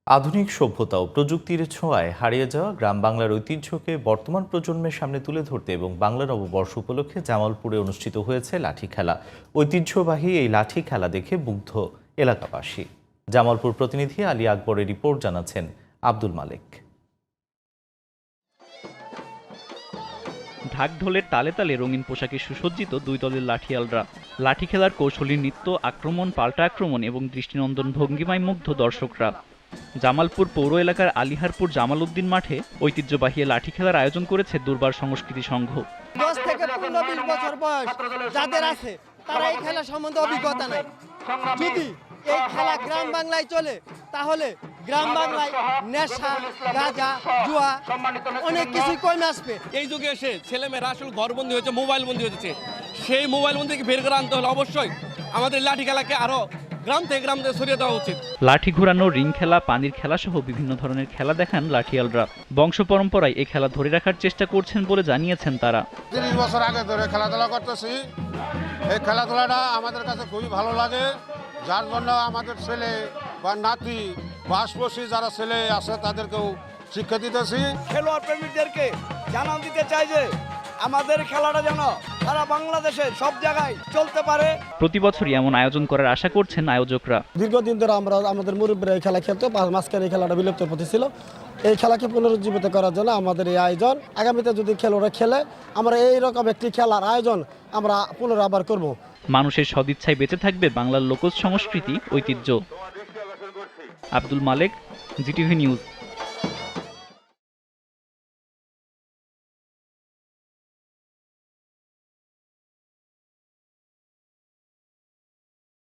আধুনিক সভ্যতা ও প্রযুক্তির ছোঁয়ায় হারিয়ে যাওয়া গ্রাম বাংলার ঐতিহ্যকে বর্তমান প্রজন্মের সামনে তুলে ধরতে এবং বাংলা নববর্ষ উপলক্ষে জামালপুরে অনুষ্ঠিত হয়েছে লাঠি খেলা। ঐতিহ্যবাহী এই লাঠি খেলা দেখে মুগ্ধ এলাকাবাসী। জামালপুর প্রতিনিধি আলী আকবরের রিপোর্ট, জানাচ্ছেন আব্দুল মালেক। ঢাক ঢোলের তালে তালে রঙিন পোশাকে সুসজ্জিত দুই দলের লাঠিয়ালরা। লাঠি খেলার কৌশলী নৃত্য, আক্রমণ, পাল্টা আক্রমণ এবং দৃষ্টিনন্দন ভঙ্গিমায় মুগ্ধ দর্শকরা। জামালপুর পৌর এলাকার আলিহারপুর জামাল উদ্দিন মাঠে ঐতিহ্যবাহী লাঠি খেলার আয়োজন করেছে দুর্বার সংস্কৃতি সংঘ। 10 থেকে 15-20 বছর বয়স যাদের আছে তারা এই খেলা সম্বন্ধে অভিজ্ঞতা নাই। যদি এই খেলা গ্রাম বাংলায় চলে তাহলে গ্রাম বাংলায় নেশা, গাঁজা, জুয়া অনেক কিছুই কমে আসবে। এই যুগে এসে ছেলেমেয়েরা আসলে ঘরবন্দি হয়েছে, মোবাইল বন্দি হয়েছে। সেই মোবাইল বন্দি থেকে বের করে আনতে হলে অবশ্যই আমাদের লাঠি খেলাকে আরো গ্রাম থেকে সরিয়ে দেওয়া উচিত। লাঠি ঘোরানো, রিং খেলা, পানির খেলা সহ বিভিন্ন ধরনের খেলা দেখান লাঠিয়ালরা। বংশ পরম্পরায় এই খেলা ধরে রাখার চেষ্টা করছেন বলে জানিয়েছেন তারা। 30 বছর আগে ধরে খেলাধুলা করতেছি। এই খেলাধুলাটা আমাদের কাছে খুবই ভালো লাগে, যার জন্য আমাদের ছেলে বা নাতি বা আশপাশে যারা ছেলে আছে তাদেরকেও শিক্ষা দিতেছি। খেলোয়াড় প্রেমিকদেরকে জানান দিতে চাই যে আমাদের খেলাটা যেন সারা বাংলাদেশে সব জায়গায় চলতে পারে। প্রতি বছরই এমন আয়োজন করার আশা করছেন আয়োজকরা। দীর্ঘদিন ধরে আমাদের মুরব্বীরা এই খেলা খেলতো, মাঝখানে এই খেলাটা বিলুপ্তের পথে ছিল। এই খেলাকে পুনরুজ্জীবিত করার জন্য আমাদের এই আয়োজন। আগামীতে যদি খেলোয়াড়রা খেলে আমরা এইরকম একটি খেলার আয়োজন আমরা পুনরাবার করব। মানুষের সদিচ্ছায় বেঁচে থাকবে বাংলার লোকজ সংস্কৃতি, ঐতিহ্য। আব্দুল মালেক, জিটিভি নিউজ।